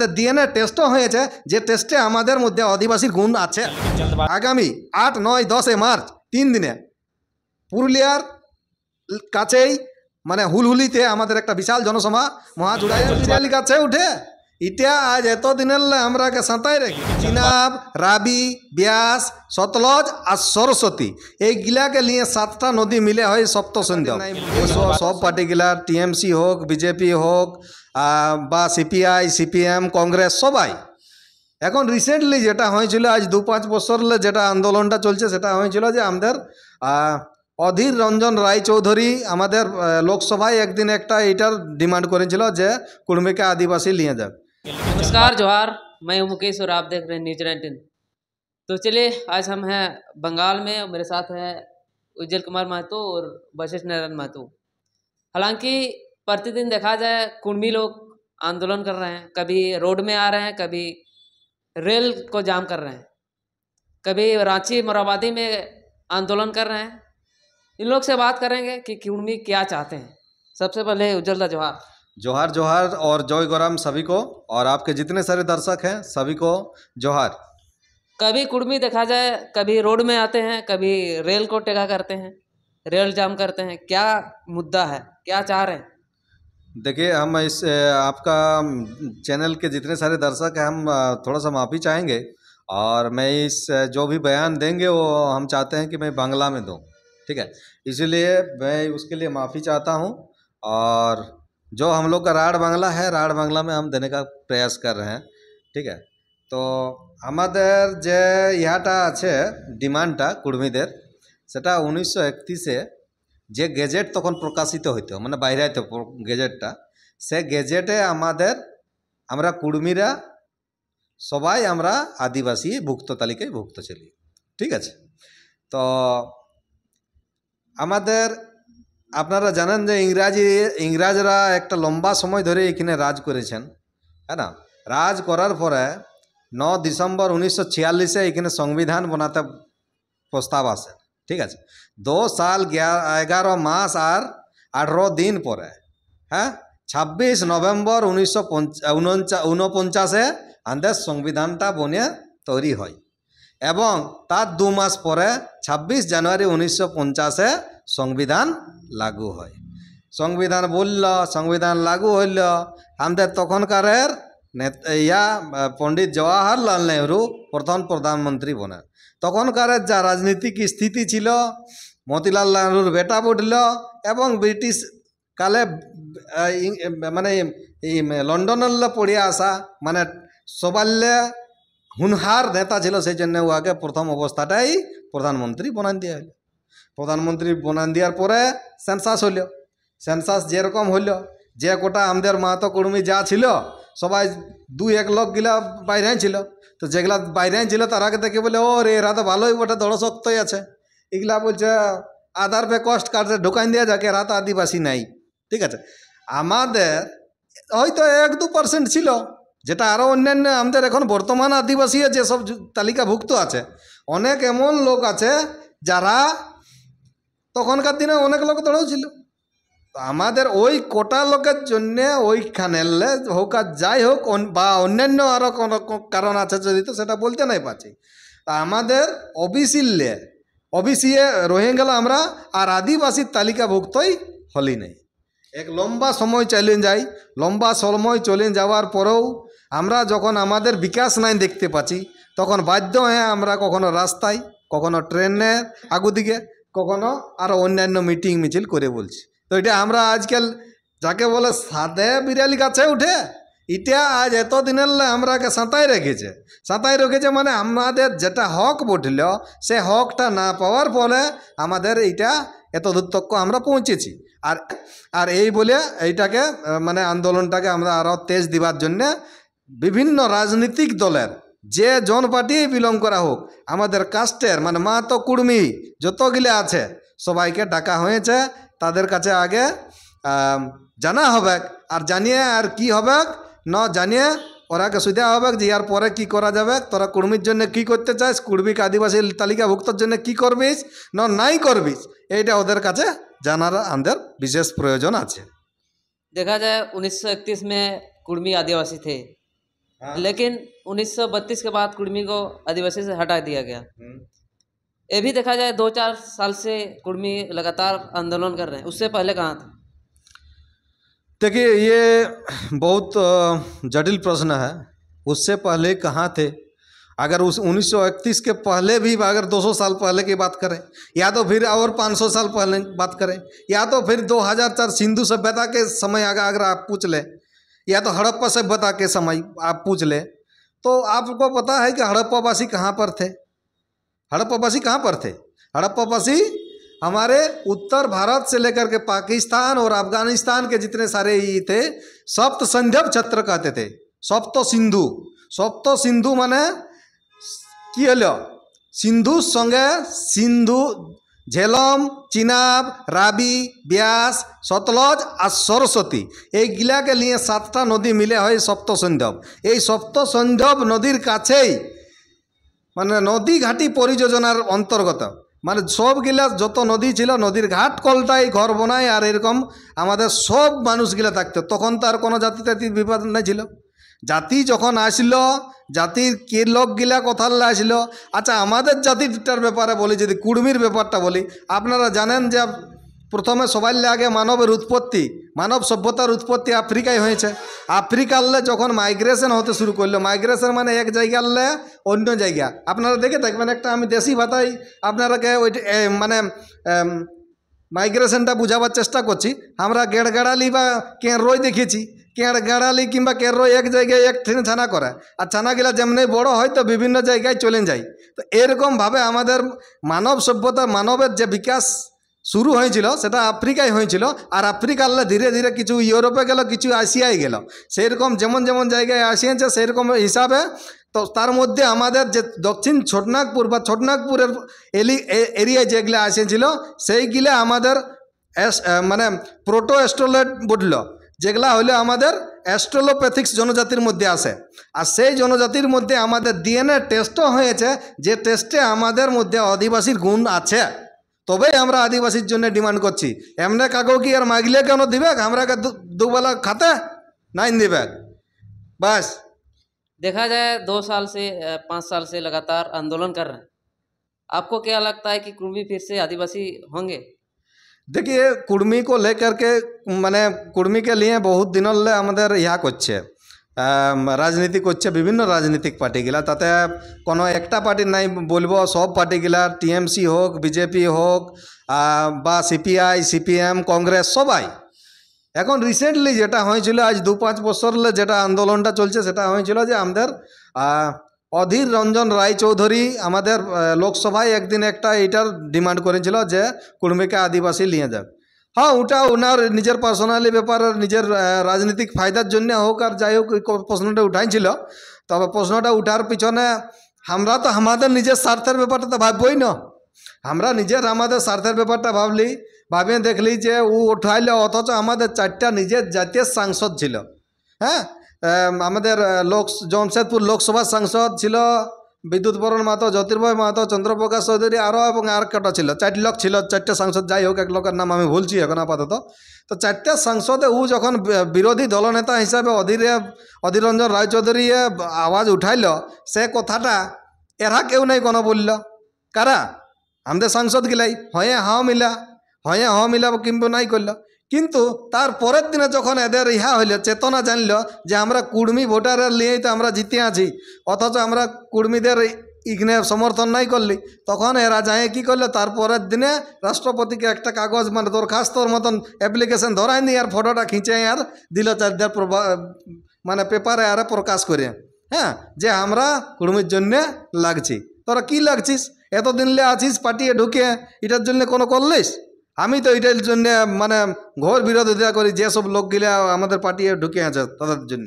আমাদের ডিএনএ টেস্টও হয়েছে, যে টেস্টে আমাদের মধ্যে আদিবাসীর গুণ আছে। আগামী 8, 9, 10 মার্চ 3 দিনে পুরুলিয়ার কাছেই মানে হুলহুলিতে আমাদের একটা বিশাল জনসভা মহাজুড়াই বিরিয়ালি কাছে উঠে ইটা আজ এতদিনের আমরাকে সাঁতাই রেখে চিনাব, রাবি, ব্যাস, সতলজ আর সরস্বতী এইগুলাকে নিয়ে 7টা নদী মিলে হয় সপ্তসন্ধ। সব পার্টিগুলার টিএমসি হোক, বিজেপি হোক বা সিপিআই, সিপিএম, কংগ্রেস সবাই এখন রিসেন্টলি যেটা হয়েছিল আজ 2-5 বছর যেটা আন্দোলনটা চলছে সেটা হয়েছিল যে আমাদের অধীর রঞ্জন রায় চৌধুরী আমাদের লোকসভায় একদিন একটা এটার डिमांड করেছিল যে কুড়মিকে आदिवासी लिए যাক। नमस्कार, जोहार, मैं हूं मुकेश और आप देख रहे हैं न्यूज 19। तो चलिए आज हम हैं बंगाल में और मेरे साथ हैं उज्जवल कुमार महतो और वशिष्ठ नारायण महतो। हालांकि प्रतिदिन देखा जाए कुर्मी लोग आंदोलन कर रहे हैं, कभी रोड में आ रहे हैं, कभी रेल को जाम कर रहे हैं, कभी रांची मोराबादी में आंदोलन कर रहे हैं। इन लोग से बात करेंगे कि कुर्मी क्या चाहते हैं। सबसे पहले उज्जवल दा जोहार। जोहार जोहार और जय गौराम सभी को, और आपके जितने सारे दर्शक हैं सभी को जोहार। कभी कुर्मी देखा जाए कभी रोड में आते हैं, कभी रेल को टेका करते हैं, रेल जाम करते हैं, क्या मुद्दा है, क्या चाह रहे हैं? देखिए हम इस आपका चैनल के जितने सारे दर्शक हैं हम थोड़ा सा माफ़ी चाहेंगे, और मैं इस जो भी बयान देंगे वो हम चाहते हैं कि मैं बांग्ला में दूँ, ठीक है, इसीलिए मैं उसके लिए माफ़ी चाहता हूँ। और जो हम लोग का राढ़ बांग्ला है, राढ़ बांग्ला में हम देने का प्रयास कर रहे हैं, ठीक है। तो আমাদের যে ইহাটা আছে ডিমান্ডটা কুর্মীদের, সেটা 1931-এ যে গেজেট তখন প্রকাশিত হইতো, মানে বাইরে হইতো গেজেটটা, সে গেজেটে আমরা কুর্মীরা সবাই আমরা আদিবাসী ভুক্ত তালিকায় ভুক্ত ছিলি, ঠিক আছে। তো আমাদের আপনারা জানেন যে ইংরাজরা একটা লম্বা সময় ধরে এখানে রাজ করেছেন, হ্যাঁ না। রাজ করার পরে 9 ডিসেম্বর 1946-এ এখানে সংবিধান বানাতে প্রস্তাব আসে, ঠিক আছে। 2 সাল 11 মাস আর 18 দিন পরে, হ্যাঁ, 26 নভেম্বর 1949-এ আমাদের সংবিধানটা বনে তৈরি হয়, এবং তার 2 মাস পরে 26 জানুয়ারি 1950-এ সংবিধান লাগু হয়। সংবিধান বলল, সংবিধান লাগু হইল, আমাদের তখনকারের পণ্ডিত জওয়াহরলাল নেহরু প্রথম প্রধানমন্ত্রী বনে। তখনকারের যা রাজনীতিক স্থিতি ছিল, মতিলাল নেহরুর বেটা উঠল, এবং ব্রিটিশ কালে মানে এই লন্ডনের পড়িয়া আসা মানে সবাল্লে হুনহার নেতা ছিল, সেই জন্য ওকে প্রথম অবস্থাটাই প্রধানমন্ত্রী বনান দেওয়া হলো। প্রধানমন্ত্রী বনান দেওয়ার পরে সেন্সাস হইল। সেন্সাস যেরকম হইল, যে কোটা আমাদের মাহাতো কুর্মী যা ছিল সবাই 2-1 লোক গিলা বাইরে ছিল, তো যেগুলা বাইরে ছিল তারাকে দেখে বলে ও রে এরা তো ভালোই বটে, দড় শক্তই আছে। এগুলা বলছে আধার পে কষ্ট কার্ডে ঢুকাই দেওয়া যাকে, এরা তো আদিবাসী নাই, ঠিক আছে। আমাদের হয়তো 1-2% ছিল, যেটা আরও অন্যান্য আমাদের এখন বর্তমান আদিবাসী যেসব তালিকাভুক্ত আছে, অনেক এমন লোক আছে যারা তখনকার দিনে অনেক লোক দড়ও ছিল। তো আমাদের ওই কোটা লোকের জন্যে ওইখানে হোক আর যাই হোক বা অন্যান্য আরও কোনো কারণ আছে যদি, তো সেটা বলতে নাই পারছি। তা আমাদের ওবিসি রয়ে গেল আমরা, আর আদিবাসীর তালিকাভুক্তই হলি নেই। এক লম্বা সময় চলে যায়, লম্বা সময় চলে যাওয়ার পরেও আমরা যখন আমাদের বিকাশ নাই দেখতে পাচ্ছি, তখন বাধ্য হয়ে আমরা কখনো রাস্তায়, কখনো ট্রেনে আগু দিকে, কখনো আরও অন্যান্য মিটিং মিছিল করে বলছি। তো এটা আমরা আজকাল যাকে বলে সাদে বিড়ালি গাছে উঠে, এটা আজ এতদিনের আমরাকে সাঁতাই রেখেছে মানে আমাদের যেটা হক বটল সে হকটা না পাওয়ার ফলে আমাদের এইটা এত দূর তক আমরা পৌঁছেছি। আর এই বলে এইটাকে মানে আন্দোলনটাকে আমরা আরও তেজ দিবার জন্যে বিভিন্ন রাজনৈতিক দলের যে জন পার্টি বিলং করা হোক, আমাদের কাস্টের মানে মাহাতো কুর্মী যতগুলো আছে সবাইকে ডাকা হয়েছে। তাদের কাছে আগে জানা হবে, আর জানিয়ে আর কি হবে না জানিয়ে ওরাকে সুবিধা হবে যে ইয়ার পরে কি করা যাবে, তোরা কুর্মীর জন্য কি করতে চাস, কুর্মীকে আদিবাসী তালিকাভুক্তর জন্য কি করবিস না নাই করবিস, এইটা ওদের কাছে জানার আমাদের বিশেষ প্রয়োজন আছে। देखा जाए 1931 में कुर्मी आदिवासी थे, हाँ। लेकिन 1932 के बाद कुर्मी को आदिवासी से हटा दिया गया। ये भी देखा जाए 2-4 साल से कुर्मी लगातार आंदोलन कर रहे हैं, उससे पहले कहाँ थे? देखिए ये बहुत जटिल प्रश्न है। उससे पहले कहाँ थे? अगर उस 1931 के पहले भी अगर 200 साल पहले की बात करें, या तो फिर और 500 साल पहले बात करें, या तो फिर 2004 सिंधु सभ्यता के समय अगर आप पूछ ले, या तो हड़प्पा सभ्यता के समय आप पूछ ले, तो आपको पता है कि हड़प्पावासी कहाँ पर थे। हड़प्पावासी कहाँ पर थे? हड़प्पावासी हमारे उत्तर भारत से लेकर के पाकिस्तान और अफगानिस्तान के जितने सारे ये थे, सप्त संध्यव क्षेत्र कहते थे। सप्त सिंधु माने কি হলো? সিন্ধুর সঙ্গে সিন্ধু, ঝেলম, চিনাব, রাবি, ব্যাস, সতলজ আর সরস্বতী, এইগুলাকে নিয়ে 7টা নদী মিলে হয় সপ্ত সন্ধব। এই সপ্ত সন্ধব নদীর কাছেই মানে নদী ঘাটি পরিযোজনার অন্তর্গত, মানে সবগুলা যত নদী ছিল নদীর ঘাট কলটাই ঘর বানায়, আর এরকম আমাদের সব মানুষগুলা থাকতো। তখন তো আর কোনো জাতি তাতির বিবাদ নাই ছিল। জাতি যখন আসলো, জাতির কে লোকগুলা কোথার আসলো। আচ্ছা, আমাদের জাতিটার ব্যাপারে বলি, যদি কুর্মির ব্যাপারটা বলি, আপনারা জানেন যে প্রথমে সবাই আগে মানবের উৎপত্তি, মানব সভ্যতার উৎপত্তি আফ্রিকায় হয়েছে। আফ্রিকালে যখন মাইগ্রেশন হতে শুরু করলো, মাইগ্রেশন মানে এক জায়গালে অন্য জায়গা, আপনারা দেখে থাকবেন একটা, আমি দেশি ভাষায় আপনারাকে ওই মানে মাইগ্রেশনটা বুঝাবার চেষ্টা করছি। আমরা গেড়গাড়ালি বা কেররই দেখেছি। গেড়গাড়ালি কিংবা কেররই এক জায়গায় এক ছানা করে, আর ছানাগুলা যেমনি বড় হয় তো বিভিন্ন জায়গায় চলে যায়। তো এরকমভাবে আমাদের মানব সভ্যতা, মানবের যে বিকাশ শুরু হয়েছিল সেটা আফ্রিকায় হয়েছিল। আর আফ্রিকালে ধীরে ধীরে কিছু ইউরোপে গেল, কিছু এশিয়ায় গেল। সেইরকম যেমন যেমন জায়গায় আসিয়েছে সেরকম হিসাবে, তো তার মধ্যে আমাদের যে দক্ষিণ ছোটনাগপুর বা ছোটনাগপুরের এরিয়ায় যেগুলো আসিয়েছিল সেইগুলো আমাদের মানে প্রোটো অ্যাস্ট্রোলয়েড বলল, যেগুলা হইলে আমাদের অ্যাস্ট্রোলোপ্যাথিক্স জনজাতির মধ্যে আসে। আর সেই জনজাতির মধ্যে আমাদের ডিএনএ টেস্টও হয়েছে, যে টেস্টে আমাদের মধ্যে আদিবাসীর গুণ আছে। তবেই আমরা আদিবাসীর জন্য ডিমান্ড করছি। এমনি কাকেও কি আর মাগলে কেন দিবে? আমরাকে দুবেলা খাতে নাই দিবে बस। देखा जाए 2 साल से 5 साल से लगातार आंदोलन कर रहे हैं, आपको क्या लगता है कि कुर्मी फिर से आदिवासी होंगे? देखिए कुर्मी को लेकर के মানে কুর্মি के लिए बहुत দিন হলে আমাদের ইয়া করছে, রাজনীতি করছে বিভিন্ন রাজনৈতিক পার্টিগুলা। তাতে কোনো একটা পার্টি নাই বলবো, সব পার্টিগুলা, টিএমসি হোক, বিজেপি হোক বা সিপিআই, সিপিএম, কংগ্রেস, সবাই। এখন রিসেন্টলি যেটা হয়েছিল আজ 2-5 বছর যেটা আন্দোলনটা চলছে, সেটা হয়েছিল যে আমাদের অধীর রঞ্জন রায়চৌধুরী আমাদের লোকসভায় একদিন একটা এইটার ডিমান্ড করেছিল যে কুর্মিকে আদিবাসী নিয়ে যাক। হ্যাঁ, ওটা ওনার নিজের পার্সোনালি ব্যাপার, নিজের রাজনৈতিক ফায়দার জন্য হোক আর যাই হোক প্রশ্নটা উঠাইছিল। তবে প্রশ্নটা উঠার পিছনে আমরা তো আমাদের নিজের স্বার্থের ব্যাপারটা তো ভাববই না। আমরা নিজের আমাদের স্বার্থের ব্যাপারটা ভাবিয়ে দেখলি যে ও উঠাইলে, অথচ আমাদের 4টা নিজের জাতীয় সাংসদ ছিল। হ্যাঁ, আমাদের জমশেদপুর লোকসভার সাংসদ ছিল বিদ্যুৎ বরণ মাহাতো, জ্যোতির্ময় মাহাতো, চন্দ্রপ্রকাশ চৌধুরী, আরও এবং আর কটা ছিল, 4 লোক ছিল, 4টে সাংসদ। যাই হোক, এক লোকের নাম আমি ভুলছি এখন আপাতত। তো 4টে সাংসদে ও যখন বিরোধী দলনেতা হিসাবে অধীর রঞ্জন রায়চৌধুরী আওয়াজ উঠাইল, সে কথাটা এরা কেউ নাই কোনো বলল। কারা? আমাদের সাংসদ গিলাই হয়ে হাও মিলা কিন্তু নাই করল। কিন্তু তার পরের দিনে যখন এদের ইহা হইল, চেতনা জানল যে আমরা কুর্মি ভোটারের নিয়েই তো আমরা জিতে আছি, অথচ আমরা কুর্মিদের ইগনে সমর্থন নাই করলি, তখন এরা যায় কি করলো, তার পরের দিনে রাষ্ট্রপতিকে একটা কাগজ মানে দরখাস্তর মতন অ্যাপ্লিকেশন ধরাই নি, আর ফটোটা খিঁচে আর দিল চারদের মানে পেপারে আর প্রকাশ করে, হ্যাঁ, যে আমরা কুর্মির জন্যে লাগছি। তোরা কি লাগছিস? এতদিন আছিস পার্টিয়ে ঢুকে, এটার জন্য কোনো করলিস? আমি তো এটার জন্য মানে ঘোর বিরোধিতা করি যেসব লোকগুলা আমাদের পার্টিয়ে ঢুকে আছে তাদের জন্য।